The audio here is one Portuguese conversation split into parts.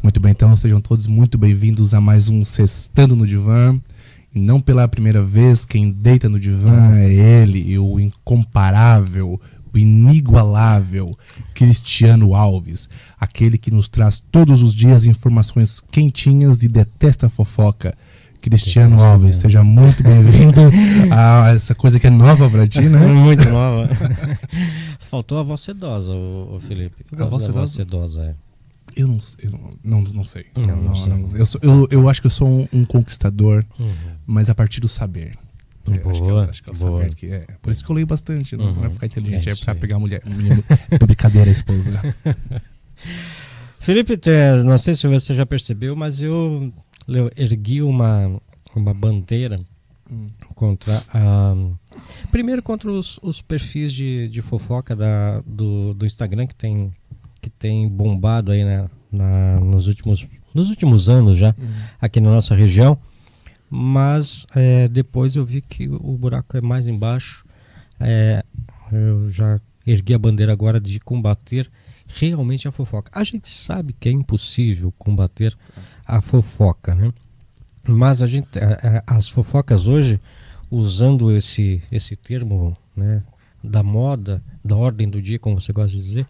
Muito bem, então sejam todos muito bem-vindos a mais um Sextando no Divã. E não pela primeira vez, quem deita no divã é ele, o incomparável, o inigualável Cristiano Alves. Aquele que nos traz todos os dias informações quentinhas e detesta a fofoca. Cristiano Alves, seja muito bem-vindo a essa coisa que é nova pra ti, né? Muito nova. Faltou a voz sedosa, o Felipe. A voz sedosa, é. Eu não sei. Eu acho que eu sou um conquistador, mas a partir do saber. Acho que é o saber que é. Por isso que eu leio bastante, não é ficar inteligente, é pra pegar mulher. Brincadeira, esposa. Felipe, não sei se você já percebeu, mas eu ergui uma bandeira contra primeiro contra os perfis de fofoca do Instagram que tem bombado aí nos últimos anos já aqui na nossa região, mas depois eu vi que o buraco é mais embaixo. Eu já ergui a bandeira agora de combater realmente a fofoca. A gente sabe que é impossível combater a fofoca, né? Mas as fofocas hoje, usando esse termo, né, da moda, da ordem do dia, como você gosta de dizer,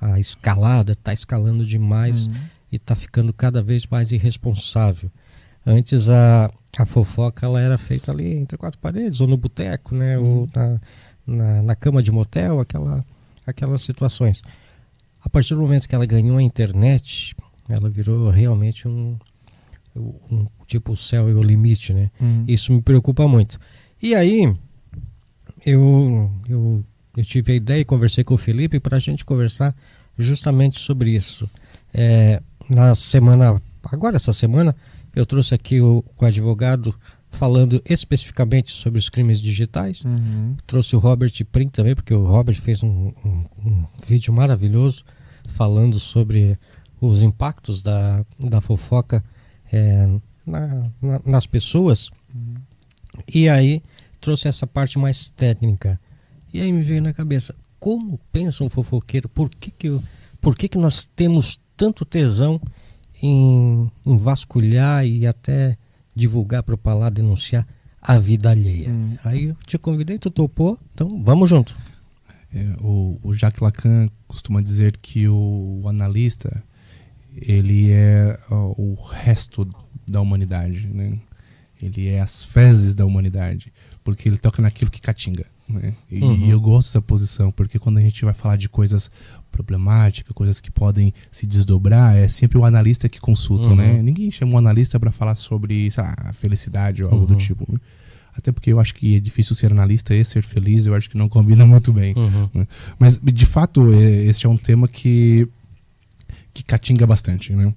a escalada está escalando demais e está ficando cada vez mais irresponsável. Antes a fofoca ela era feita ali entre quatro paredes, ou no boteco, né, ou na cama de motel, aquelas situações. A partir do momento que ela ganhou a internet, ela virou realmente um tipo o céu e o limite, né? Isso me preocupa muito. E aí, eu tive a ideia e conversei com o Felipe para a gente conversar justamente sobre isso. Essa semana, eu trouxe aqui o advogado falando especificamente sobre os crimes digitais. Trouxe o Robert Prim também, porque o Robert fez um vídeo maravilhoso falando sobre os impactos da fofoca nas pessoas. E aí trouxe essa parte mais técnica. E aí me veio na cabeça, como pensa um fofoqueiro? Por que nós temos tanto tesão em vasculhar e até divulgar, propalar, denunciar a vida alheia? Aí eu te convidei, tu topou, então vamos junto. O Jacques Lacan costuma dizer que o analista, ele é o resto da humanidade, né? Ele é as fezes da humanidade, porque ele toca naquilo que catinga, né? E eu gosto dessa posição, porque quando a gente vai falar de coisas problemáticas, coisas que podem se desdobrar, é sempre o analista que consulta, né? Ninguém chama um analista para falar sobre, sei lá, felicidade ou algo do tipo, né? Até porque eu acho que é difícil ser analista e ser feliz, eu acho que não combina muito bem, né? Mas de fato esse é um tema que catinga bastante, né?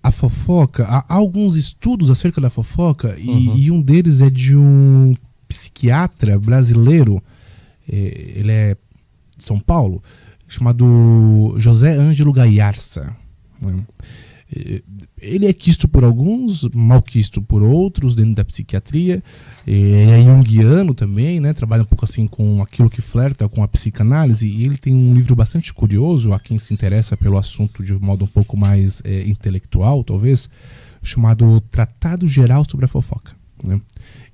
A fofoca, há alguns estudos acerca da fofoca e um deles é de um psiquiatra brasileiro, ele é de São Paulo, chamado José Ângelo Gaiarsa, né? Ele é quisto por alguns, mal quisto por outros dentro da psiquiatria. Ele é junguiano também, né? Trabalha um pouco assim com aquilo que flerta com a psicanálise. E ele tem um livro bastante curioso, a quem se interessa pelo assunto de modo um pouco mais intelectual, talvez, chamado Tratado Geral sobre a Fofoca, né?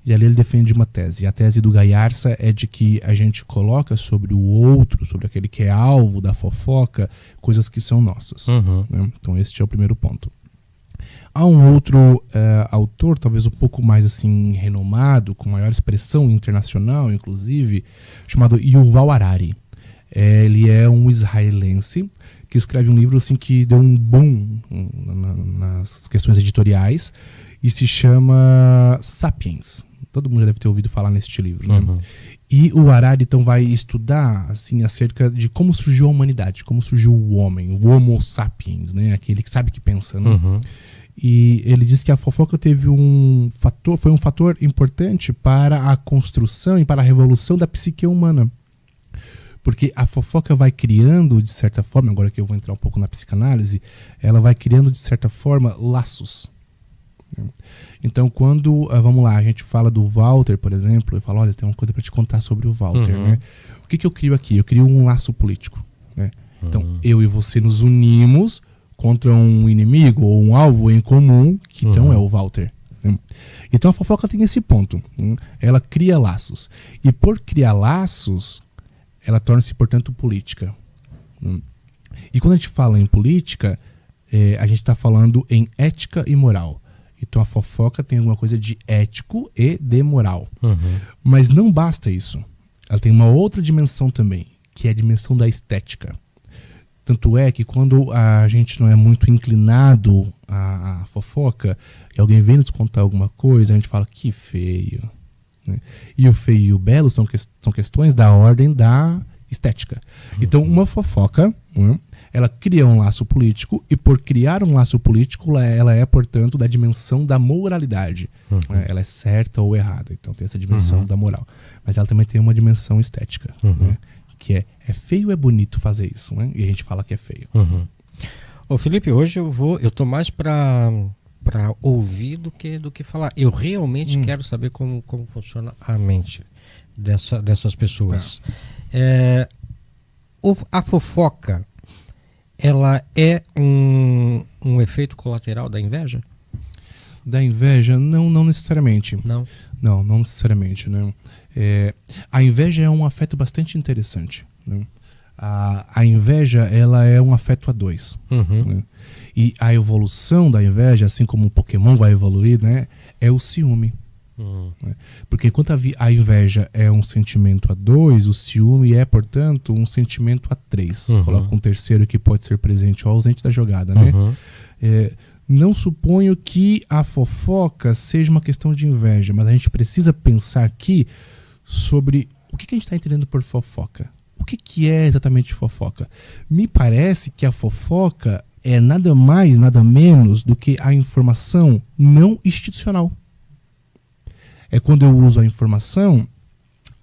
E ali ele defende uma tese. E a tese do Gaiarsa é de que a gente coloca sobre o outro, sobre aquele que é alvo da fofoca, coisas que são nossas, né? Então este é o primeiro ponto. Há um outro autor, talvez um pouco mais assim renomado, com maior expressão internacional, inclusive, chamado Yuval Harari. Ele é um israelense que escreve um livro assim que deu um boom nas questões editoriais e se chama Sapiens. Todo mundo já deve ter ouvido falar neste livro, né? E o Harari então vai estudar assim acerca de como surgiu a humanidade, como surgiu o homem, o Homo sapiens, né? Aquele que sabe que pensa, né? E ele diz que a fofoca foi um fator importante para a construção e para a revolução da psique humana. Porque a fofoca vai criando, de certa forma, agora que eu vou entrar um pouco na psicanálise, ela vai criando, de certa forma, laços. Então, quando, vamos lá, a gente fala do Walter, por exemplo, eu falo, olha, tem uma coisa para te contar sobre o Walter, né? O que eu crio aqui? Eu crio um laço político, né? Então, eu e você nos unimos contra um inimigo ou um alvo em comum, que então é o Walter. Né? Então, a fofoca tem esse ponto. Né? Ela cria laços. E por criar laços, ela torna-se, portanto, política. E quando a gente fala em política, a gente está falando em ética e moral. Então a fofoca tem alguma coisa de ético e de moral. Mas não basta isso. Ela tem uma outra dimensão também, que é a dimensão da estética. Tanto é que quando a gente não é muito inclinado à fofoca, e alguém vem nos contar alguma coisa, a gente fala, que feio. Né? E o feio e o belo são questões da ordem da estética. Então uma fofoca, ela cria um laço político, e por criar um laço político, ela é, portanto, da dimensão da moralidade. Ela é certa ou errada. Então tem essa dimensão da moral. Mas ela também tem uma dimensão estética, né? Que é feio ou é bonito fazer isso, né? E a gente fala que é feio. Ô Felipe, hoje eu tô mais para ouvir do que falar. Eu realmente quero saber como funciona a mente dessas pessoas. A fofoca, ela é um efeito colateral da inveja? Da inveja? Não necessariamente. Não necessariamente. Né? A inveja é um afeto bastante interessante. Né? A inveja, ela é um afeto a dois. Né? E a evolução da inveja, assim como o Pokémon vai evoluir, né, é o ciúme. Né? Porque enquanto a inveja é um sentimento a dois, o ciúme é, portanto, um sentimento a três. Coloca um terceiro que pode ser presente ou ausente da jogada. Né? Não suponho que a fofoca seja uma questão de inveja, mas a gente precisa pensar aqui sobre o que a gente está entendendo por fofoca. O que é exatamente fofoca? Me parece que a fofoca é nada mais, nada menos do que a informação não institucional. É quando eu uso a informação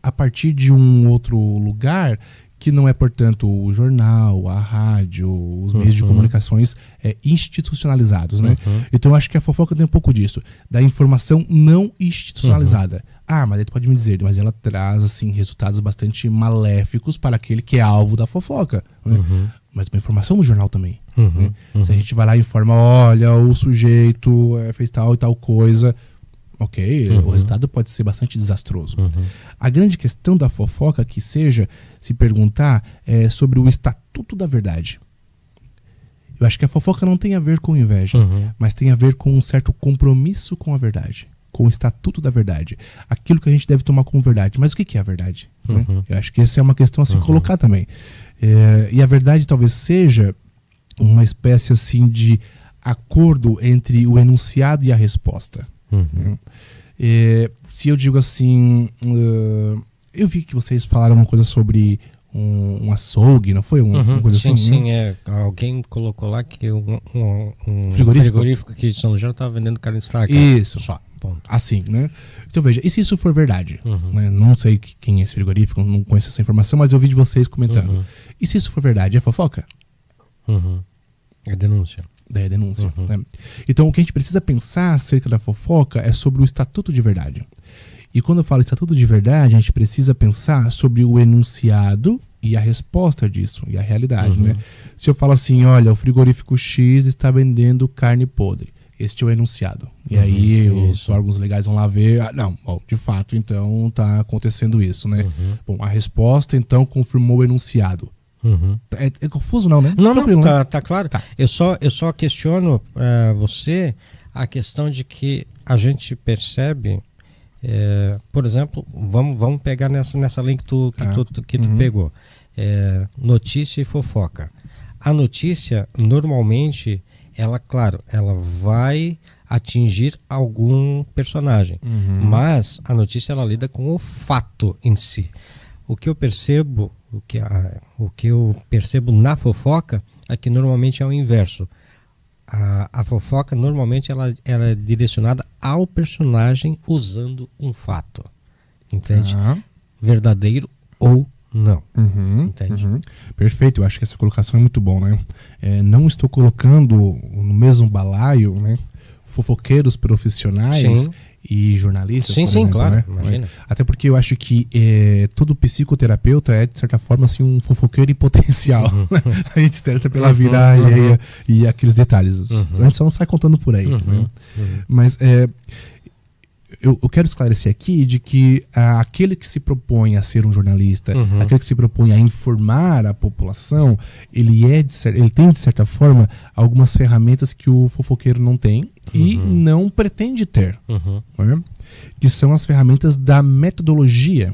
a partir de um outro lugar que não é, portanto, o jornal, a rádio, os meios de comunicações institucionalizados, né? Então eu acho que a fofoca tem um pouco disso, da informação não institucionalizada. Mas aí tu pode me dizer, mas ela traz, assim, resultados bastante maléficos para aquele que é alvo da fofoca. Né? Mas uma informação no jornal também. Né? Se a gente vai lá e informa, olha, o sujeito fez tal e tal coisa, ok, o resultado pode ser bastante desastroso. A grande questão da fofoca que seja se perguntar é sobre o estatuto da verdade. Eu acho que a fofoca não tem a ver com inveja, mas tem a ver com um certo compromisso com a verdade, com o estatuto da verdade. Aquilo que a gente deve tomar como verdade. Mas o que é a verdade? Né? Eu acho que essa é uma questão a se colocar também. E a verdade talvez seja uma espécie assim de acordo entre o enunciado e a resposta. Se eu digo assim, eu vi que vocês falaram uma coisa sobre um açougue, não foi? Uma coisa sim, assim? Sim, alguém colocou lá que um frigorífico aqui de São Luís estava vendendo carne estragada. Isso, só. Ponto. Assim, né? Então veja, e se isso for verdade? Né? Não sei quem é esse frigorífico, não conheço essa informação, mas eu vi de vocês comentando. E se isso for verdade, é fofoca? É denúncia. É denúncia. Né? Então o que a gente precisa pensar acerca da fofoca é sobre o estatuto de verdade. E quando eu falo estatuto de verdade, a gente precisa pensar sobre o enunciado e a resposta disso, e a realidade. Né? Se eu falo assim, olha, o frigorífico X está vendendo carne podre. Este é o enunciado. E aí os órgãos legais vão lá ver, de fato, então está acontecendo isso. Né? Bom, a resposta, então, confirmou o enunciado. É confuso não, né? Não, tá claro. Tá. Eu só questiono você a questão de que a gente percebe, por exemplo, vamos pegar nessa linha que tu pegou, notícia e fofoca. A notícia, normalmente, ela vai atingir algum personagem, mas a notícia ela lida com o fato em si. O que eu percebo na fofoca é que normalmente é o inverso. A fofoca normalmente ela é direcionada ao personagem usando um fato, entende? Verdadeiro ou não, entende? Perfeito, eu acho que essa colocação é muito bom, né? Não estou colocando no mesmo balaio, né, fofoqueiros profissionais e jornalistas. Sim, exemplo, claro, né? imagina. Até porque eu acho que todo psicoterapeuta é, de certa forma, assim, um fofoqueiro em potencial. A gente estressa pela vida alheia e aqueles detalhes. A gente só não sai contando por aí. Né? Mas eu quero esclarecer aqui de que aquele que se propõe a ser um jornalista, aquele que se propõe a informar a população, ele tem, de certa forma, algumas ferramentas que o fofoqueiro não tem e não pretende ter. Né? Que são as ferramentas da metodologia.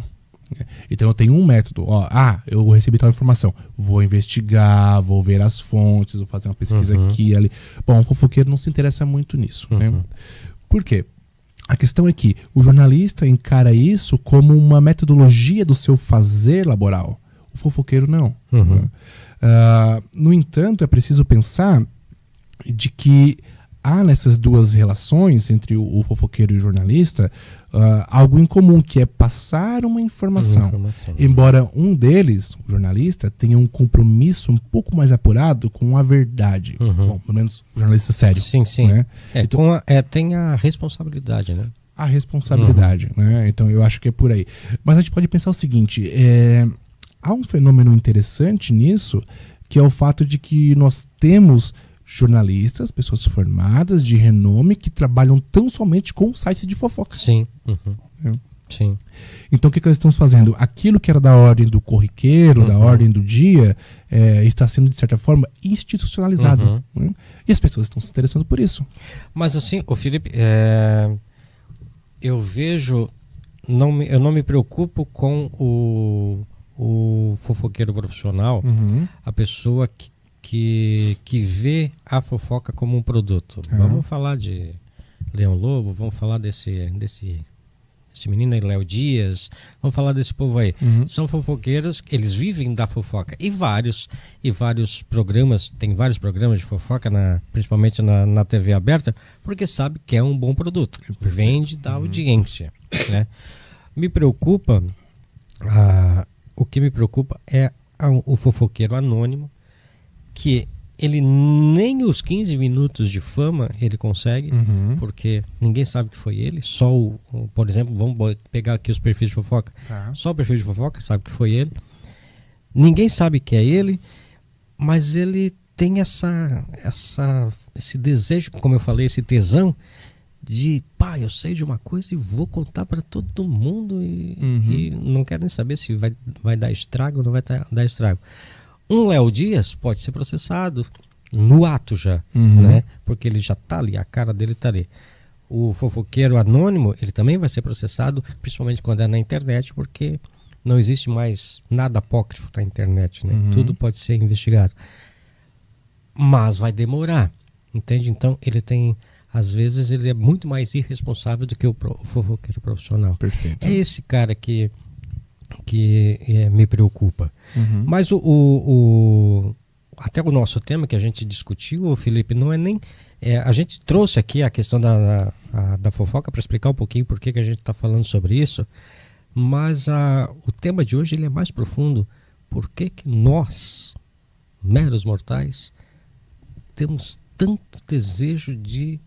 Então eu tenho um método. Eu recebi tal informação. Vou investigar, vou ver as fontes, vou fazer uma pesquisa aqui e ali. Bom, o fofoqueiro não se interessa muito nisso. Né? Por quê? A questão é que o jornalista encara isso como uma metodologia do seu fazer laboral. O fofoqueiro não. Né? No entanto, é preciso pensar de que há nessas duas relações entre o fofoqueiro e o jornalista algo em comum, que é passar uma informação. Embora um deles, o jornalista, tenha um compromisso um pouco mais apurado com a verdade. Bom, pelo menos o jornalista sério. Sim. Né? Então, tem a responsabilidade, né? A responsabilidade. Né? Então eu acho que é por aí. Mas a gente pode pensar o seguinte, há um fenômeno interessante nisso, que é o fato de que nós temos jornalistas, pessoas formadas, de renome, que trabalham tão somente com sites de fofoca. Sim. Sim. Então o que nós estamos fazendo? Aquilo que era da ordem do corriqueiro, da ordem do dia, está sendo, de certa forma, institucionalizado. Né? E as pessoas estão se interessando por isso. Mas assim, Felipe, eu vejo, eu não me preocupo com o fofoqueiro profissional, a pessoa que vê a fofoca como um produto. Vamos falar de Leão Lobo, vamos falar desse menino aí, Léo Dias, vamos falar desse povo aí. São fofoqueiros, eles vivem da fofoca. E vários programas, tem vários programas de fofoca, principalmente na TV aberta, porque sabe que é um bom produto. Vende da audiência. Né? Me preocupa, o que me preocupa é o fofoqueiro anônimo, que ele nem os 15 minutos de fama ele consegue, porque ninguém sabe que foi ele, só por exemplo, vamos pegar aqui os perfis de fofoca, só o perfil de fofoca sabe que foi ele, ninguém sabe que é ele, mas ele tem esse desejo, como eu falei, esse tesão de, eu sei de uma coisa e vou contar para todo mundo e não quero nem saber se vai dar estrago ou não vai dar estrago. Um Léo Dias pode ser processado no ato já, né? Porque ele já está ali, a cara dele está ali. O fofoqueiro anônimo, ele também vai ser processado, principalmente quando é na internet, porque não existe mais nada apócrifo na internet, né? Tudo pode ser investigado. Mas vai demorar, entende? Então, às vezes, ele é muito mais irresponsável do que o fofoqueiro profissional. Perfeito. É esse cara que me preocupa. Mas até o nosso tema que a gente discutiu, Felipe, não é nem... a gente trouxe aqui a questão da fofoca para explicar um pouquinho por que a gente está falando sobre isso, mas o tema de hoje ele é mais profundo. Por que nós, meros mortais, temos tanto desejo de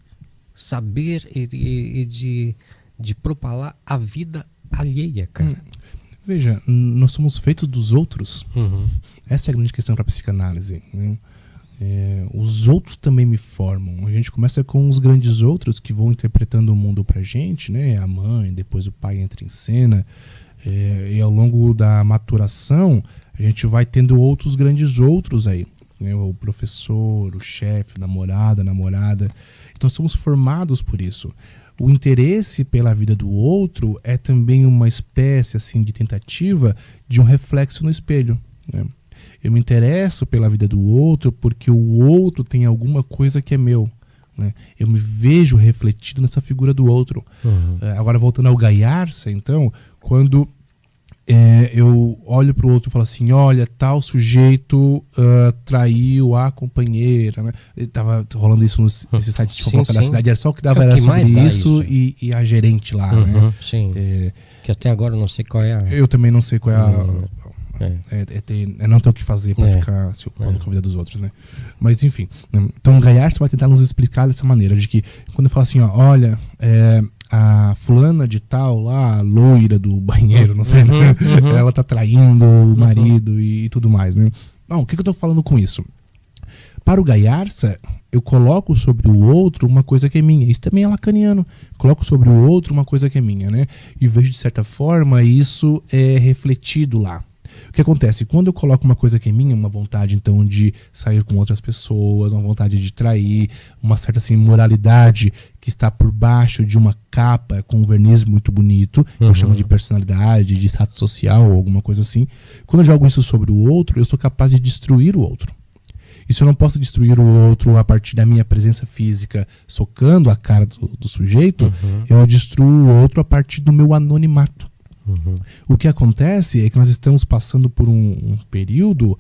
saber e de propalar a vida alheia, cara? Veja, nós somos feitos dos outros. Essa é a grande questão para a psicanálise. Né? Os outros também me formam. A gente começa com os grandes outros que vão interpretando o mundo pra gente, né? A mãe, depois o pai entra em cena. E ao longo da maturação, a gente vai tendo outros grandes outros aí. Né? O professor, o chefe, a namorada. Então somos formados por isso. O interesse pela vida do outro é também uma espécie assim, de tentativa de um reflexo no espelho. Né? Eu me interesso pela vida do outro porque o outro tem alguma coisa que é meu. Né? Eu me vejo refletido nessa figura do outro. Agora, voltando ao Gaiarsa, então, quando eu olho para o outro e falo assim, olha, tal sujeito traiu a companheira, né? Tava rolando isso nesses sites de fofoca da cidade, era só o que dava era sobre isso e a gerente lá, né? Sim, que até agora eu não sei qual é a... Eu também não sei qual é a... não ter o que fazer para ficar se ocupando com a vida dos outros, né? Mas enfim, então o Gaiarsa vai tentar nos explicar dessa maneira, de que quando eu falo assim, olha, a fulana de tal lá, a loira do banheiro, não sei, ela tá traindo o marido e tudo mais, né? Bom, o que eu tô falando com isso? Para o Gaiarsa, eu coloco sobre o outro uma coisa que é minha. Isso também é lacaniano. Coloco sobre o outro uma coisa que é minha, né? E vejo, de certa forma, isso é refletido lá. O que acontece? Quando eu coloco uma coisa que é minha, uma vontade, então, de sair com outras pessoas, uma vontade de trair, uma certa, assim, moralidade que está por baixo de uma capa com um verniz muito bonito, que eu chamo de personalidade, de status social ou alguma coisa assim. Quando eu jogo isso sobre o outro, eu sou capaz de destruir o outro. E se eu não posso destruir o outro a partir da minha presença física, socando a cara do sujeito, eu destruo o outro a partir do meu anonimato. O que acontece é que nós estamos passando por um período,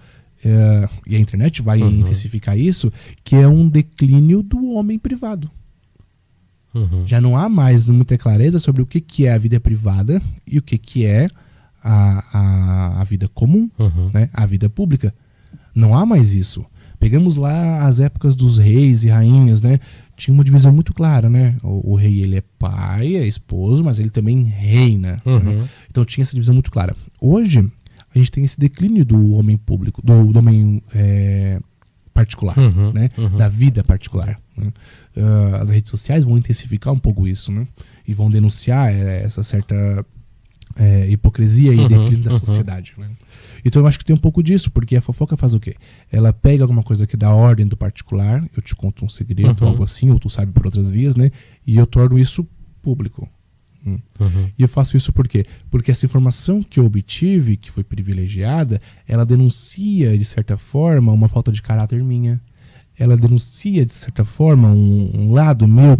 e a internet vai intensificar isso, que é um declínio do homem privado. Já não há mais muita clareza sobre o que é a vida privada e o que é a vida comum, né? A vida pública. Não há mais isso. Pegamos lá as épocas dos reis e rainhas, né? Tinha uma divisão muito clara, né? O rei, ele é pai, é esposo, mas ele também reina. Né? Então tinha essa divisão muito clara. Hoje, a gente tem esse declínio do homem público, do homem particular, né? Da vida particular. Né? As redes sociais vão intensificar um pouco isso, né? E vão denunciar essa certa hipocrisia e declínio da sociedade, né? Então eu acho que tem um pouco disso, porque a fofoca faz o quê? Ela pega alguma coisa que dá ordem do particular, eu te conto um segredo, algo assim, ou tu sabe por outras vias, né? E eu torno isso público. E eu faço isso por quê? Porque essa informação que eu obtive, que foi privilegiada, ela denuncia, de certa forma, uma falta de caráter minha. Ela denuncia, de certa forma, um lado meu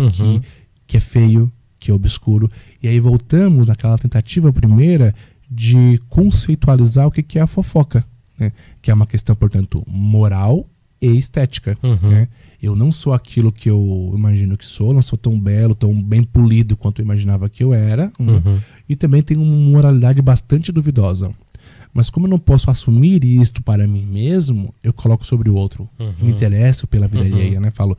que é feio, que é obscuro. E aí voltamos naquela tentativa primeira de conceitualizar o que é a fofoca, né? Que é uma questão, portanto, moral e estética. Né? Eu não sou aquilo que eu imagino que sou, não sou tão belo, tão bem polido quanto eu imaginava que eu era, e também tenho uma moralidade bastante duvidosa. Mas como eu não posso assumir isto para mim mesmo, eu coloco sobre o outro. Me interesso pela vida alheia, né? Falo,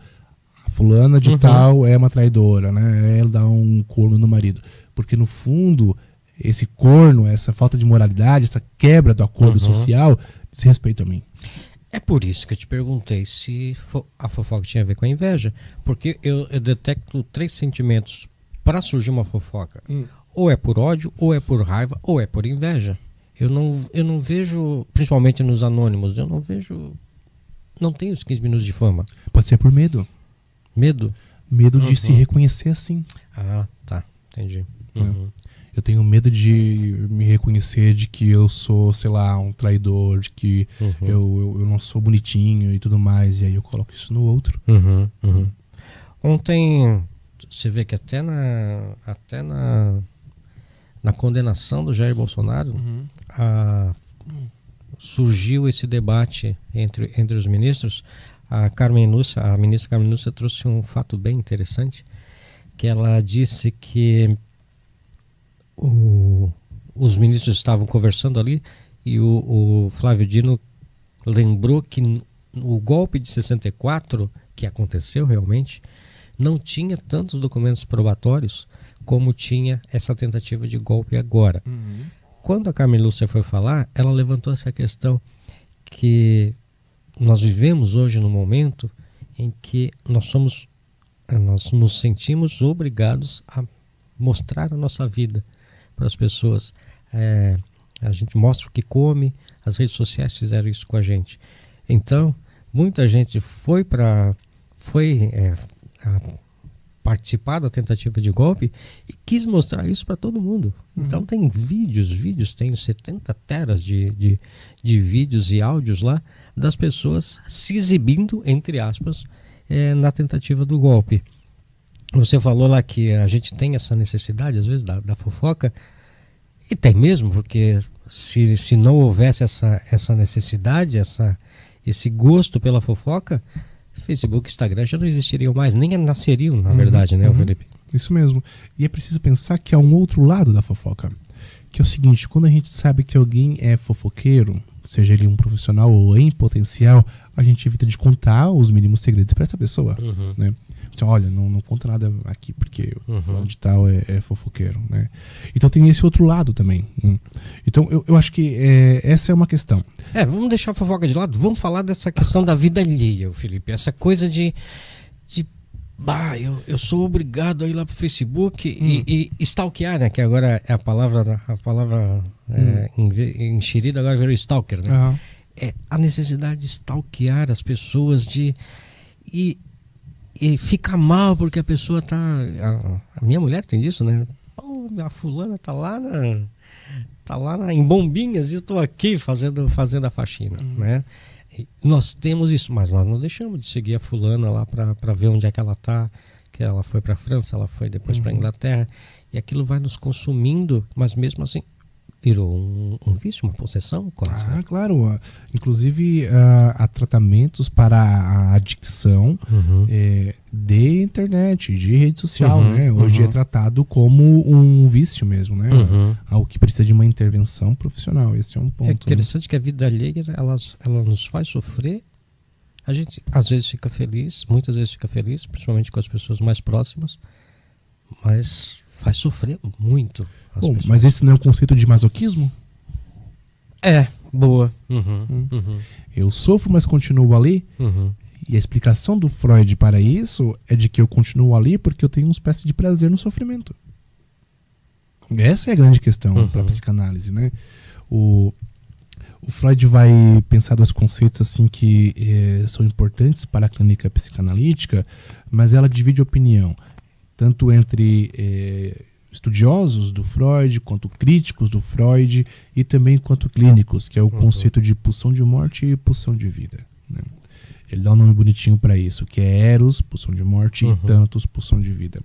a fulana de tal é uma traidora, né? Ela dá um corno no marido. Porque no fundo, esse corno, essa falta de moralidade, essa quebra do acordo social, diz respeito a mim. É por isso que eu te perguntei se a fofoca tinha a ver com a inveja. Porque eu detecto 3 sentimentos para surgir uma fofoca. Ou é por ódio, ou é por raiva, ou é por inveja. Eu não vejo, principalmente nos anônimos, eu não vejo... Não tenho os 15 minutos de fama. Pode ser por medo. Medo? Medo de se reconhecer assim. Ah, tá. Entendi. Eu tenho medo de me reconhecer de que eu sou, sei lá, um traidor, de que eu não sou bonitinho e tudo mais. E aí eu coloco isso no outro. Ontem, você vê que até na condenação do Jair Bolsonaro, surgiu esse debate entre os ministros. A ministra Carmen Lúcia trouxe um fato bem interessante, que ela disse que os ministros estavam conversando ali e o Flávio Dino lembrou que o golpe de 64, que aconteceu realmente, não tinha tantos documentos probatórios como tinha essa tentativa de golpe agora. Quando a Carmen Lúcia foi falar, ela levantou essa questão que nós vivemos hoje num momento em que nós nos sentimos obrigados a mostrar a nossa vida para as pessoas. A gente mostra o que come, as redes sociais fizeram isso com a gente. Então, muita gente foi participar da tentativa de golpe e quis mostrar isso para todo mundo. Então tem vídeos, tem 70 teras de vídeos e áudios lá das pessoas se exibindo, entre aspas, na tentativa do golpe. Você falou lá que a gente tem essa necessidade, às vezes, da fofoca, e tem mesmo, porque se não houvesse essa necessidade, esse gosto pela fofoca, Facebook e Instagram já não existiriam mais, nem nasceriam, na verdade, né, Felipe? Isso mesmo. E é preciso pensar que há um outro lado da fofoca, que é o seguinte: quando a gente sabe que alguém é fofoqueiro, seja ele um profissional ou em potencial, a gente evita de contar os mínimos segredos para essa pessoa, né? Assim, olha, não conta nada aqui, porque o fulano de tal é fofoqueiro, né? Então tem esse outro lado também. Então eu acho que essa é uma questão. Vamos deixar a fofoca de lado, vamos falar dessa questão da vida alheia, Felipe. Essa coisa de eu sou obrigado a ir lá pro Facebook e stalkear, né? Que agora é a palavra enxerida, agora virou stalker, né? Uhum. É a necessidade de stalkear as pessoas, e fica mal porque a pessoa tá... A minha mulher tem disso, né? A fulana tá lá em Bombinhas e eu tô aqui fazendo a faxina, né? Nós temos isso, mas nós não deixamos de seguir a fulana lá para ver onde é que ela tá, que ela foi para a França, ela foi depois para a Inglaterra, e aquilo vai nos consumindo, mas mesmo assim virou um vício, uma possessão quase. Claro. Inclusive há tratamentos para a adicção de internet, de rede social, né? Hoje é tratado como um vício mesmo, né? Algo que precisa de uma intervenção profissional. Esse é um ponto. É interessante que a vida alheia, ela nos faz sofrer. A gente às vezes fica feliz, muitas vezes fica feliz, principalmente com as pessoas mais próximas, mas faz sofrer muito as pessoas. Mas esse não é um conceito de masoquismo? Boa. Eu sofro, mas continuo ali. E a explicação do Freud para isso é de que eu continuo ali porque eu tenho uma espécie de prazer no sofrimento. Essa é a grande questão para a psicanálise, né? O Freud vai pensar dois conceitos assim que são importantes para a clínica psicanalítica, mas ela divide opinião tanto entre estudiosos do Freud, quanto críticos do Freud, e também quanto clínicos, que é o conceito de pulsão de morte e pulsão de vida, né? Ele dá um nome bonitinho para isso, que é Eros, pulsão de morte, e Thanatos, pulsão de vida.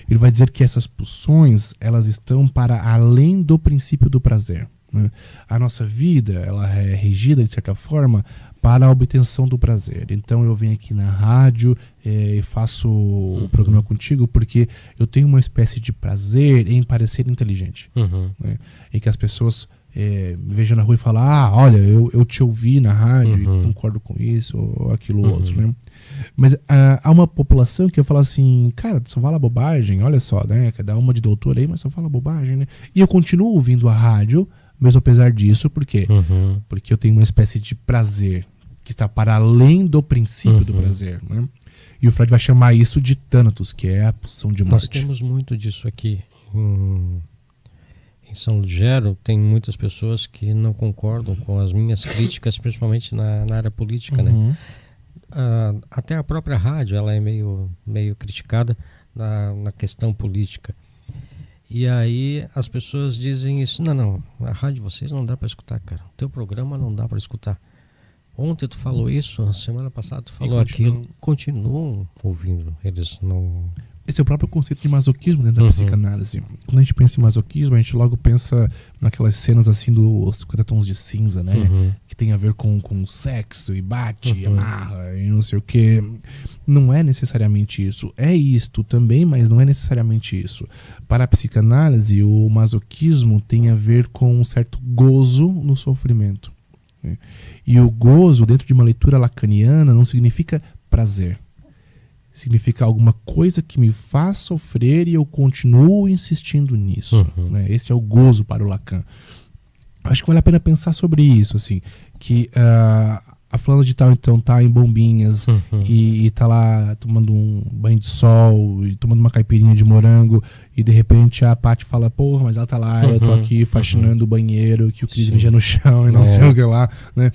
Ele vai dizer que essas pulsões, elas estão para além do princípio do prazer, né? A nossa vida, ela é regida, de certa forma, para a obtenção do prazer. Então eu venho aqui na rádio e faço o programa contigo porque eu tenho uma espécie de prazer em parecer inteligente, né? Em que as pessoas me vejam na rua e falam, olha, eu te ouvi na rádio e concordo com isso ou aquilo outro, né? Mas há uma população que eu falo assim, cara, tu só fala bobagem, olha só, né? Quer dar uma de doutor aí, mas só fala bobagem, né? E eu continuo ouvindo a rádio, mesmo apesar disso, por quê? Porque eu tenho uma espécie de prazer que está para além do princípio do prazer, né? E o Freud vai chamar isso de Thanatos, que é a pulsão de morte. Nós temos muito disso aqui. Em São Lugero, tem muitas pessoas que não concordam com as minhas críticas, principalmente na área política, né? Até a própria rádio, ela é meio criticada na questão política. E aí as pessoas dizem isso, não, a rádio de vocês não dá para escutar, cara. O teu programa não dá para escutar. Ontem tu falou isso, a semana passada tu falou aquilo. Continuam ouvindo, eles não... Esse é o próprio conceito de masoquismo dentro da psicanálise. Quando a gente pensa em masoquismo, a gente logo pensa naquelas cenas assim dos 50 tons de cinza, né? Que tem a ver com sexo e bate, e amarra e não sei o quê. Não é necessariamente isso. É isto também, mas não é necessariamente isso. Para a psicanálise, o masoquismo tem a ver com um certo gozo no sofrimento, né? E o gozo, dentro de uma leitura lacaniana, não significa prazer. Significa alguma coisa que me faz sofrer e eu continuo insistindo nisso, né? Esse é o gozo para o Lacan. Acho que vale a pena pensar sobre isso, assim, que a fulana de tal então tá em Bombinhas e tá lá tomando um banho de sol e tomando uma caipirinha de morango e de repente a Paty fala, porra, mas ela tá lá, eu tô aqui faxinando o banheiro, que o Cris mija no chão e não sei o que lá, né?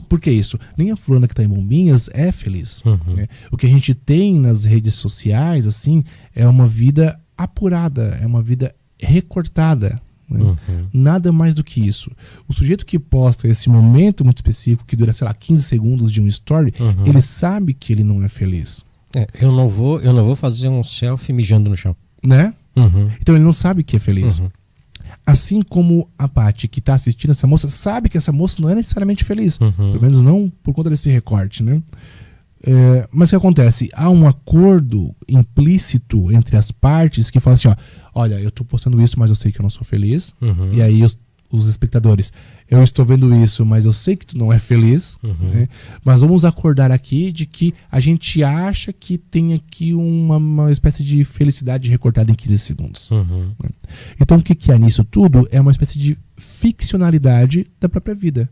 Por que isso? Nem a fulana que está em Bombinhas é feliz, né? O que a gente tem nas redes sociais, assim, é uma vida apurada, é uma vida recortada, né? Nada mais do que isso. O sujeito que posta esse momento muito específico, que dura, sei lá, 15 segundos de um story, ele sabe que ele não é feliz. Eu não vou fazer um selfie mijando no chão, né? Então ele não sabe que é feliz. Assim como a Paty, que está assistindo essa moça, sabe que essa moça não é necessariamente feliz. Pelo menos não por conta desse recorte, né? Mas o que acontece? Há um acordo implícito entre as partes que fala assim, olha, eu estou postando isso, mas eu sei que eu não sou feliz. E aí os espectadores, eu estou vendo isso, mas eu sei que tu não é feliz, né? Mas vamos acordar aqui de que a gente acha que tem aqui uma espécie de felicidade recortada em 15 segundos. Né? Então o que há nisso tudo é uma espécie de ficcionalidade da própria vida.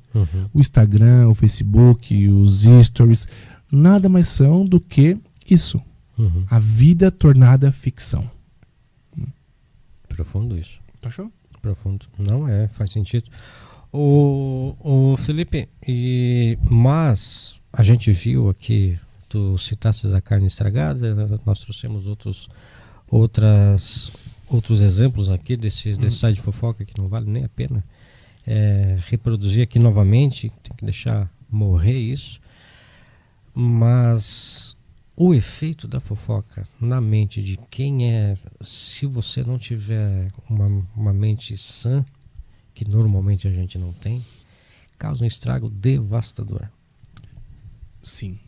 O Instagram, o Facebook, os stories, nada mais são do que isso. A vida tornada ficção. Profundo isso. Tu achou? Profundo. Não faz sentido. O Felipe, mas a gente viu aqui, tu citaste a carne estragada, nós trouxemos outros exemplos aqui desse site de fofoca que não vale nem a pena reproduzir aqui novamente, tem que deixar morrer isso. Mas o efeito da fofoca na mente de quem se você não tiver uma mente sã, que normalmente a gente não tem, causa um estrago devastador. Sim.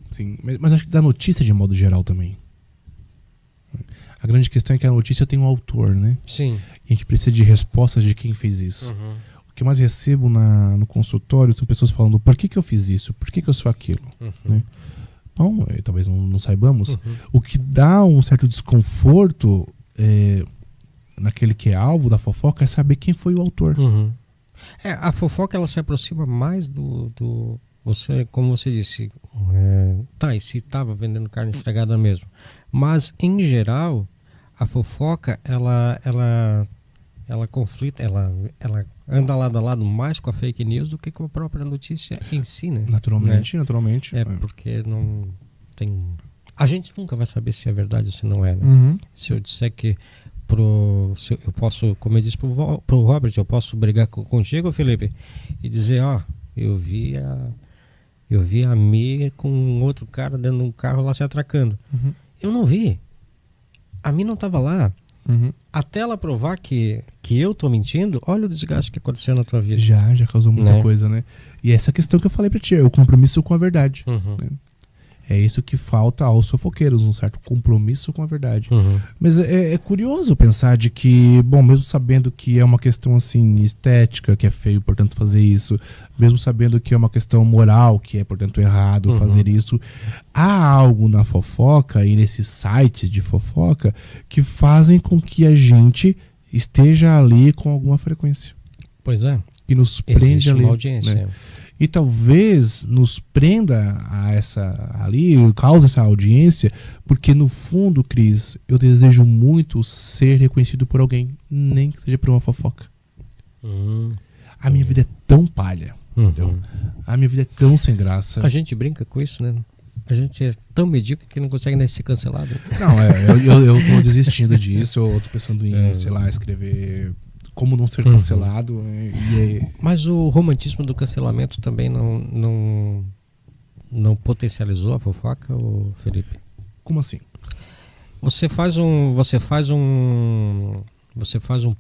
Mas acho que da notícia de modo geral também. A grande questão é que a notícia tem um autor, né? Sim. E a gente precisa de respostas de quem fez isso. O que eu mais recebo no consultório são pessoas falando: por que eu fiz isso? Por que eu sou aquilo? Né? Bom, talvez não saibamos. O que dá um certo desconforto naquele que é alvo da fofoca é saber quem foi o autor. A fofoca ela se aproxima mais do você, como você disse, e se estava vendendo carne estragada mesmo. Mas em geral a fofoca ela conflita, ela anda lado a lado mais com a fake news do que com a própria notícia em si, né? Naturalmente. Porque não tem... A gente nunca vai saber se é verdade ou se não é, né? Se eu disser que eu posso, como eu disse pro Robert, eu posso brigar contigo, Felipe, e dizer, eu vi a Mi com outro cara dentro de um carro lá se atracando. Eu não vi. A Mi não estava lá. Até ela provar que eu tô mentindo, olha o desgaste que aconteceu na tua vida. Já causou muita coisa, né? E essa questão que eu falei pra ti, é o compromisso com a verdade. Né? É isso que falta aos fofoqueiros, um certo compromisso com a verdade. Mas é curioso pensar de que, bom, mesmo sabendo que é uma questão assim estética, que é feio, portanto, fazer isso, mesmo sabendo que é uma questão moral, que é, portanto, errado fazer isso, há algo na fofoca e nesses sites de fofoca que fazem com que a gente esteja ali com alguma frequência. Pois é. Que nos prende existe ali. Uma audiência. Né? E talvez nos prenda a causa essa audiência, porque no fundo, Cris, eu desejo muito ser reconhecido por alguém, nem que seja por uma fofoca. A minha vida é tão palha, entendeu? A minha vida é tão sem graça. A gente brinca com isso, né? A gente é tão medíocre que não consegue nem ser cancelado. Não, eu tô desistindo disso, eu tô pensando em, sei lá, escrever como não ser cancelado. Mas o romantismo do cancelamento também não potencializou a fofoca, Felipe? Como assim? Você faz um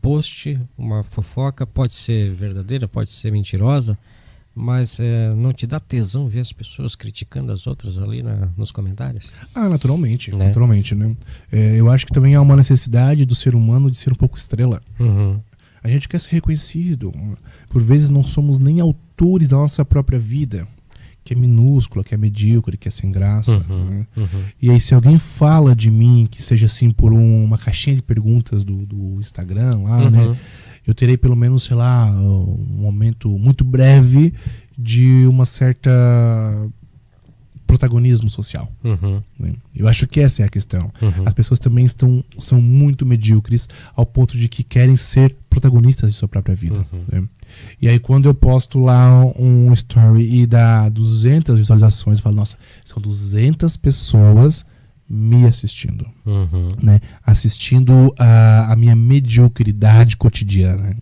post, uma fofoca, pode ser verdadeira, pode ser mentirosa, mas não te dá tesão ver as pessoas criticando as outras ali nos comentários? Naturalmente, né? Eu acho que também há uma necessidade do ser humano de ser um pouco estrela. A gente quer ser reconhecido. Por vezes não somos nem autores da nossa própria vida, que é minúscula, que é medíocre, que é sem graça. Né? E aí se alguém fala de mim, que seja assim por uma caixinha de perguntas do Instagram lá, né? Eu terei pelo menos, sei lá, um momento muito breve de uma certa protagonismo social. Né? Eu acho que essa é a questão. As pessoas também são muito medíocres ao ponto de que querem ser protagonistas de sua própria vida. Né? E aí quando eu posto lá um story e dá 200 visualizações, eu falo, nossa, são 200 pessoas me assistindo, né? Assistindo a minha mediocridade cotidiana.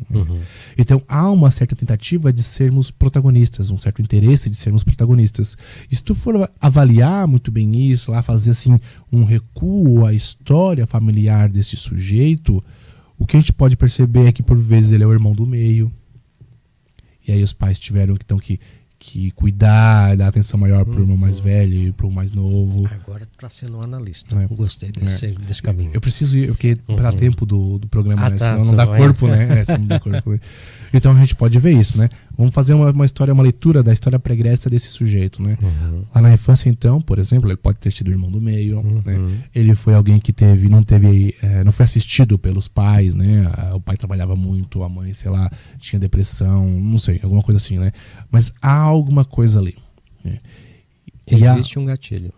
Então há uma certa tentativa de sermos protagonistas, um certo interesse de sermos protagonistas. E se tu for avaliar muito bem isso, lá fazer assim um recuo à história familiar desse sujeito, o que a gente pode perceber é que por vezes ele é o irmão do meio. E aí os pais tiveram então que cuidar, dar atenção maior pro irmão mais velho e pro mais novo. Agora tá sendo um analista. Gostei desse caminho. Eu preciso ir, porque dá tempo do programa, né? Tá, Senão não dá corpo, né? Senão não dá corpo, né? Então a gente pode ver isso, né? Vamos fazer uma história, uma leitura da história pregressa desse sujeito, né? Lá na infância, então, por exemplo, ele pode ter sido o irmão do meio, né? Ele foi alguém que não foi assistido pelos pais, né? O pai trabalhava muito, a mãe, sei lá, tinha depressão, não sei, alguma coisa assim, né? Mas há alguma coisa ali, né? Existe um gatilho.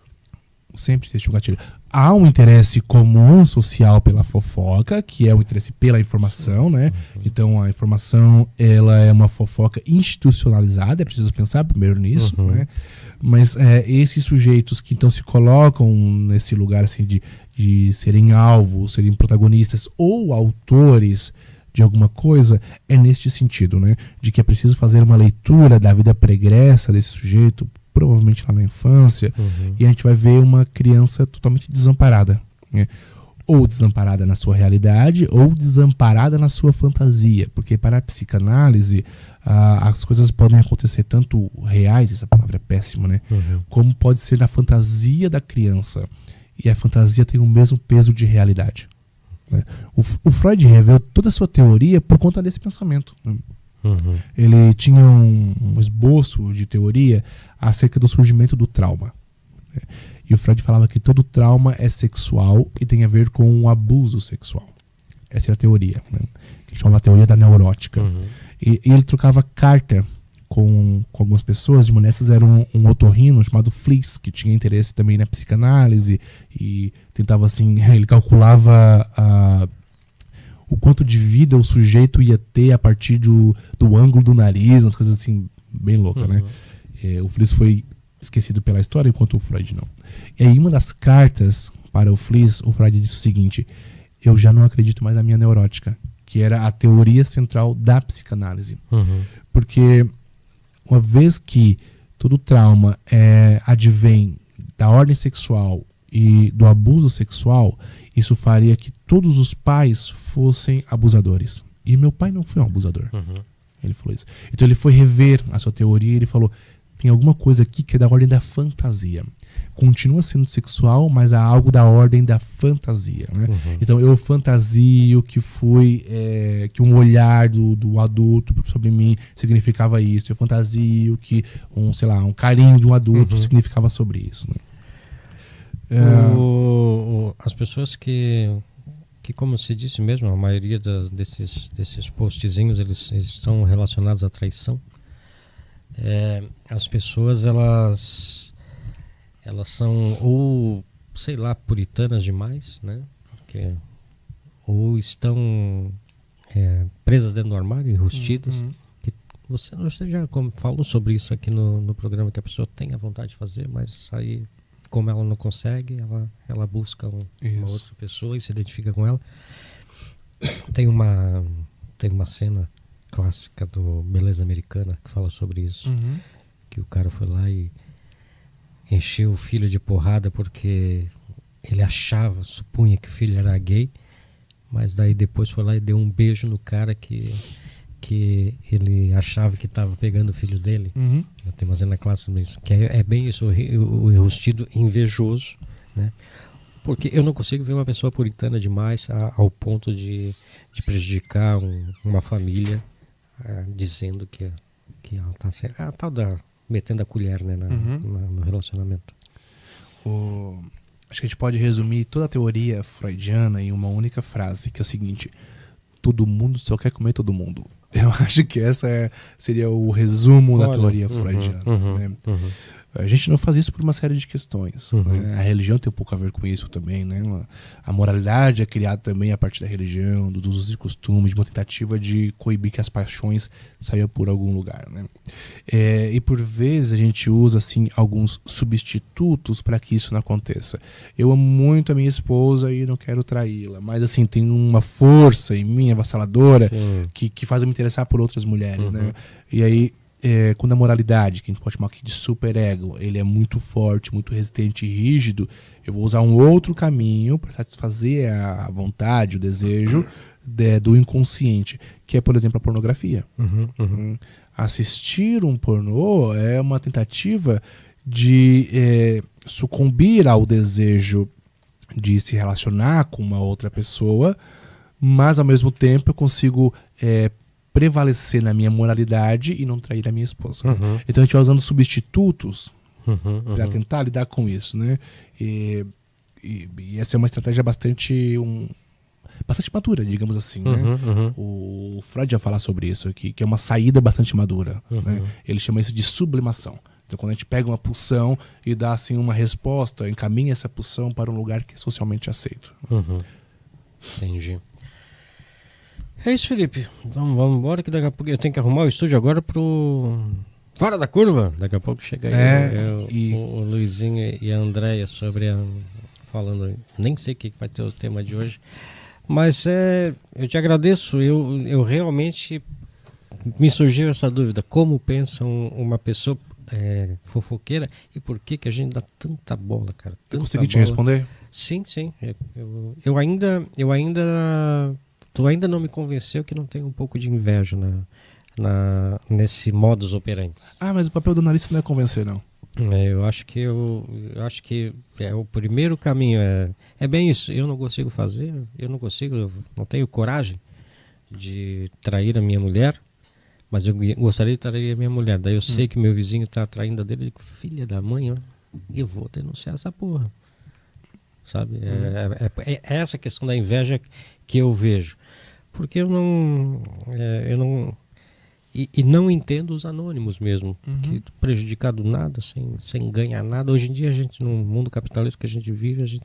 Sempre existe um gatilho. Há um interesse comum social pela fofoca, que é o interesse pela informação, né? Então a informação, ela é uma fofoca institucionalizada, é preciso pensar primeiro nisso, né? Mas esses sujeitos que então se colocam nesse lugar assim de serem alvos, serem protagonistas ou autores de alguma coisa, é neste sentido, né? De que é preciso fazer uma leitura da vida pregressa desse sujeito, provavelmente lá na infância, e a gente vai ver uma criança totalmente desamparada, né? Ou desamparada na sua realidade, ou desamparada na sua fantasia, porque para a psicanálise as coisas podem acontecer tanto reais, essa palavra é péssima, né? Como pode ser na fantasia da criança, e a fantasia tem o mesmo peso de realidade, né? O Freud revelou toda a sua teoria por conta desse pensamento, né? Ele tinha um esboço de teoria acerca do surgimento do trauma, né? E o Freud falava que todo trauma é sexual e tem a ver com um abuso sexual. Essa é a teoria, né? Que chama a teoria da neurótica. E ele trocava carta com algumas pessoas. Uma dessas era um otorrino chamado Fliess, que tinha interesse também na psicanálise e tentava assim, ele calculava o quanto de vida o sujeito ia ter a partir do ângulo do nariz, umas coisas assim, bem loucas, né? O Fliess foi esquecido pela história, enquanto o Freud não. E aí, uma das cartas para o Fliess, o Freud disse o seguinte: eu já não acredito mais na minha neurótica, que era a teoria central da psicanálise. Porque uma vez que todo trauma advém da ordem sexual e do abuso sexual, isso faria que todos os pais fossem abusadores. E meu pai não foi um abusador. Ele falou isso. Então ele foi rever a sua teoria e ele falou: tem alguma coisa aqui que é da ordem da fantasia. Continua sendo sexual, mas há algo da ordem da fantasia, né? Então eu fantasio que que um olhar do adulto sobre mim significava isso. Eu fantasio que um carinho de um adulto significava sobre isso, né? As pessoas que como se disse mesmo, a maioria desses postzinhos eles estão relacionados à traição. As pessoas elas são ou sei lá puritanas demais, né? Ou estão presas dentro do armário, enrustidas. Você já falou sobre isso aqui no programa, que a pessoa tem a vontade de fazer, mas aí, como ela não consegue, ela busca uma outra pessoa e se identifica com ela. Tem uma cena clássica do Beleza Americana que fala sobre isso, que o cara foi lá e encheu o filho de porrada porque ele supunha que o filho era gay, mas daí depois foi lá e deu um beijo no cara que ele achava que estava pegando o filho dele. Tem uma cena clássica disso, que é bem isso, o enrustido invejoso, né? Porque eu não consigo ver uma pessoa puritana demais ao ponto de prejudicar uma família, dizendo que ela está sendo a tal da metendo a colher, né, no relacionamento. Acho que a gente pode resumir toda a teoria freudiana em uma única frase, que é o seguinte: todo mundo só quer comer todo mundo. Eu acho que essa seria o resumo da teoria freudiana, né? A gente não faz isso por uma série de questões, né? A religião tem um pouco a ver com isso também, né? A moralidade é criada também a partir da religião, dos usos e costumes, de uma tentativa de coibir que as paixões saiam por algum lugar, né? E por vezes a gente usa assim alguns substitutos para que isso não aconteça. Eu amo muito a minha esposa e não quero traí-la, mas assim, tem uma força em mim avassaladora que faz eu me interessar por outras mulheres, né? E aí, quando a moralidade, que a gente pode chamar aqui de superego, ele é muito forte, muito resistente e rígido, eu vou usar um outro caminho para satisfazer a vontade, o desejo do inconsciente, que é, por exemplo, a pornografia. Assistir um pornô é uma tentativa de sucumbir ao desejo de se relacionar com uma outra pessoa, mas ao mesmo tempo eu consigo prevalecer na minha moralidade e não trair a minha esposa. Então a gente vai usando substitutos para tentar lidar com isso, né? E essa é uma estratégia bastante madura, digamos assim, né? O Freud já fala sobre isso aqui, que é uma saída bastante madura, né? Ele chama isso de sublimação. Então quando a gente pega uma pulsão e dá assim uma resposta, encaminha essa pulsão para um lugar que é socialmente aceito. Entendi. É isso, Felipe. Vamos embora, que daqui a pouco eu tenho que arrumar o estúdio agora pro Fora da Curva. Daqui a pouco chega aí o Luizinho e a Andréia falando, nem sei o que vai ter o tema de hoje, mas eu te agradeço. Eu realmente me surgiu essa dúvida, como pensa uma pessoa fofoqueira e por que a gente dá tanta bola, cara? Eu consegui te responder? Sim. Tu ainda não me convenceu que não tem um pouco de inveja nesse modus operandi. Mas o papel do analista não é convencer, não. Eu acho que o primeiro caminho é bem isso. Eu não consigo fazer, eu não tenho coragem de trair a minha mulher, mas eu gostaria de trair a minha mulher. Daí eu sei que meu vizinho está traindo a dele, eu digo, filha da mãe, eu vou denunciar essa porra. Sabe? É essa questão da inveja que eu vejo. Porque eu não não entendo os anônimos mesmo, que prejudicado nada, sem ganhar nada. Hoje em dia, a gente, no mundo capitalista que a gente vive,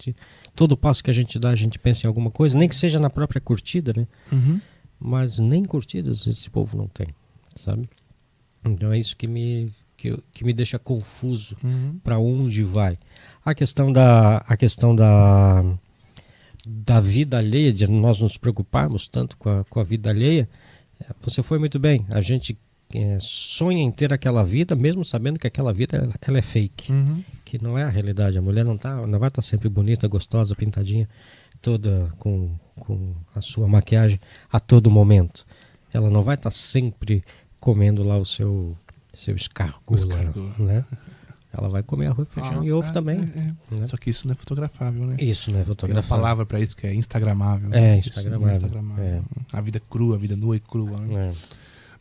todo passo que a gente dá, a gente pensa em alguma coisa, nem que seja na própria curtida, né? Mas nem curtidas esse povo não tem, sabe? Então é isso que me deixa confuso para onde vai. A questão da vida alheia, de nós nos preocuparmos tanto com a vida alheia, você foi muito bem. A gente sonha em ter aquela vida, mesmo sabendo que aquela vida ela é fake, que não é a realidade. A mulher não vai estar sempre bonita, gostosa, pintadinha, toda com a sua maquiagem a todo momento. Ela não vai estar sempre comendo lá o seu escargot, né? Ela vai comer arroz, feijão e ovo também. Né? Só que isso não é fotografável, né? Isso não é fotografável. Tem uma palavra para isso que é instagramável. Instagramável. A vida crua, a vida nua e crua. Né?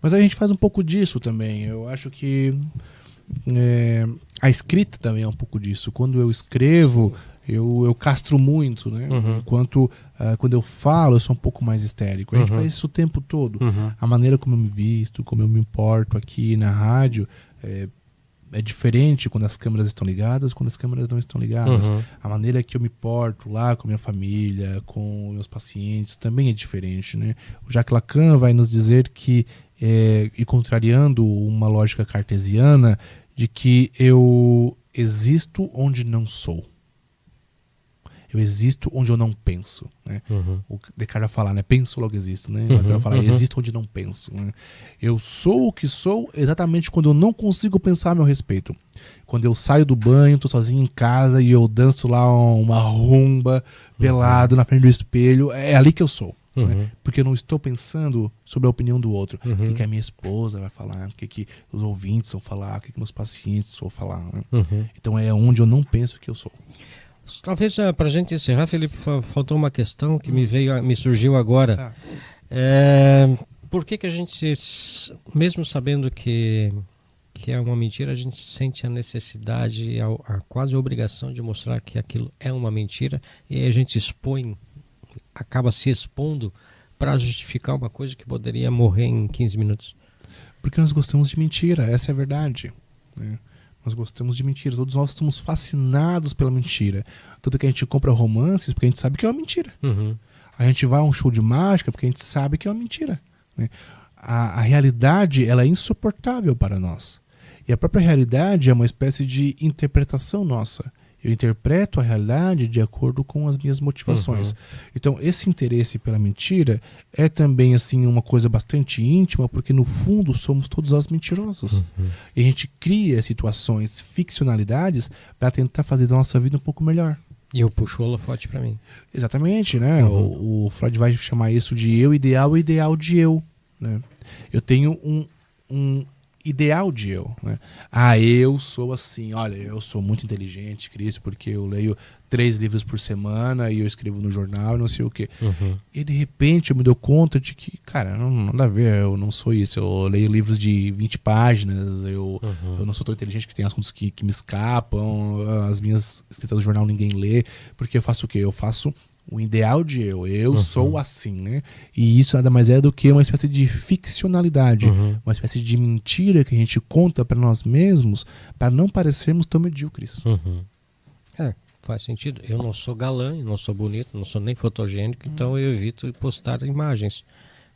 Mas a gente faz um pouco disso também. Eu acho que a escrita também é um pouco disso. Quando eu escrevo, eu castro muito, né? Enquanto quando eu falo, eu sou um pouco mais histérico. A gente faz isso o tempo todo. A maneira como eu me visto, como eu me importo aqui na rádio é diferente quando as câmeras estão ligadas, quando as câmeras não estão ligadas. A maneira que eu me porto lá com a minha família, com meus pacientes, também é diferente, né? O Jacques Lacan vai nos dizer que, e contrariando uma lógica cartesiana, de que eu existo onde não sou. Eu existo onde eu não penso, né? O Descartes vai falar, né? Penso, logo existo, né? Ele vai falar, existo onde não penso, né? Eu sou o que sou exatamente quando eu não consigo pensar a meu respeito. Quando eu saio do banho, tô sozinho em casa e eu danço lá uma rumba pelado na frente do espelho, é ali que eu sou. Né? Porque eu não estou pensando sobre a opinião do outro. O que a minha esposa vai falar, o que os ouvintes vão falar, o que meus pacientes vão falar. Né? Então é onde eu não penso que eu sou. Talvez para a gente encerrar, Felipe, faltou uma questão que me surgiu agora. Por que a gente, mesmo sabendo que é uma mentira, a gente sente a necessidade, quase a obrigação de mostrar que aquilo é uma mentira, e aí a gente acaba se expondo para justificar uma coisa que poderia morrer em 15 minutos? Porque nós gostamos de mentira, essa é a verdade, né? Nós gostamos de mentira, todos nós estamos fascinados pela mentira. Tanto que a gente compra romances porque a gente sabe que é uma mentira. A gente vai a um show de mágica porque a gente sabe que é uma mentira. Né? A realidade ela é insuportável para nós. E a própria realidade é uma espécie de interpretação nossa. Eu interpreto a realidade de acordo com as minhas motivações. Então, esse interesse pela mentira é também assim uma coisa bastante íntima, porque no fundo somos todos nós mentirosos. E a gente cria situações, ficcionalidades, para tentar fazer da nossa vida um pouco melhor. E eu puxo o holofote para mim. Exatamente, né? O Freud vai chamar isso de eu ideal, o ideal de eu. Né? Eu tenho ideal de eu, né? Ah, eu sou assim, olha, eu sou muito inteligente, Cris, porque eu leio 3 livros por semana e eu escrevo no jornal e não sei o quê. E de repente eu me dou conta de que, cara, não nada a ver, eu não sou isso. Eu leio livros de 20 páginas, eu não sou tão inteligente, que tem assuntos que me escapam, as minhas escritas do jornal ninguém lê, porque eu faço o quê? Eu faço o ideal de eu sou assim, né? E isso nada mais é do que uma espécie de ficcionalidade, uma espécie de mentira que a gente conta para nós mesmos para não parecermos tão medíocres. Faz sentido. Eu não sou galã, eu não sou bonito, não sou nem fotogênico, então eu evito postar imagens.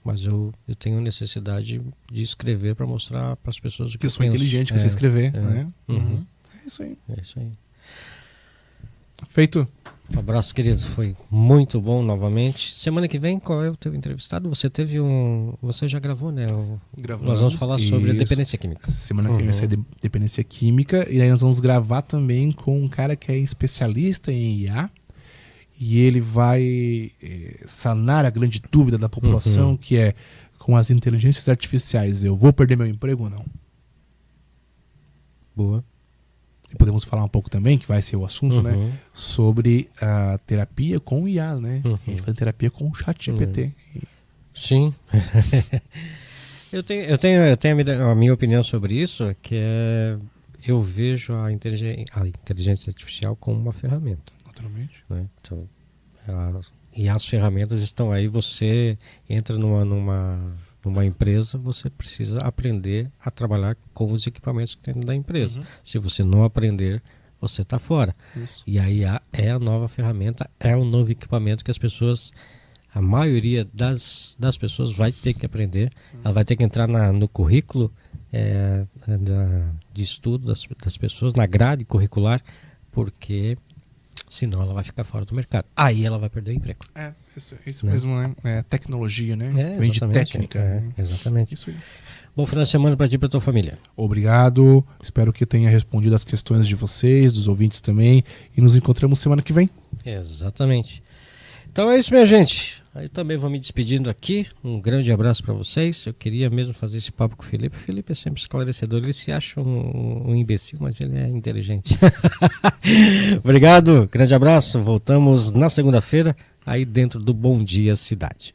Mas eu tenho necessidade de escrever para mostrar para as pessoas o que eu sou inteligente, que eu sei escrever, né? É isso aí. É isso aí. Feito. Um abraço, querido. Foi muito bom novamente. Semana que vem, qual é o teu entrevistado? Você teve Você já gravou, né? Nós vamos falar sobre dependência química. Semana que vem vai ser dependência química. E aí nós vamos gravar também com um cara que é especialista em IA. E ele vai sanar a grande dúvida da população, que é, com as inteligências artificiais, eu vou perder meu emprego ou não? Boa. E podemos falar um pouco também, que vai ser o assunto, né? Sobre a terapia com IA, né? A gente faz terapia com o ChatGPT. Sim. eu tenho a minha opinião sobre isso, que é... Eu vejo a inteligência artificial como uma ferramenta. Naturalmente. Né? Então, e as ferramentas estão aí, você entra numa empresa, você precisa aprender a trabalhar com os equipamentos que tem dentro da empresa. Se você não aprender, você está fora. Isso. E aí é a nova ferramenta, é o novo equipamento que a maioria das pessoas vai ter que aprender. Ela vai ter que entrar no currículo de estudo das pessoas, na grade curricular, porque senão ela vai ficar fora do mercado. Aí ela vai perder o emprego. Isso mesmo, né? É tecnologia, né? Vem de técnica. Exatamente. Isso aí. Bom final de semana para ti e para tua família. Obrigado. Espero que eu tenha respondido as questões de vocês, dos ouvintes também. E nos encontramos semana que vem. Exatamente. Então é isso, minha gente. Aí também vou me despedindo aqui. Um grande abraço para vocês. Eu queria mesmo fazer esse papo com o Felipe. O Felipe é sempre esclarecedor. Ele se acha um imbecil, mas ele é inteligente. Obrigado. Grande abraço. Voltamos na segunda-feira, aí dentro do Bom Dia Cidade.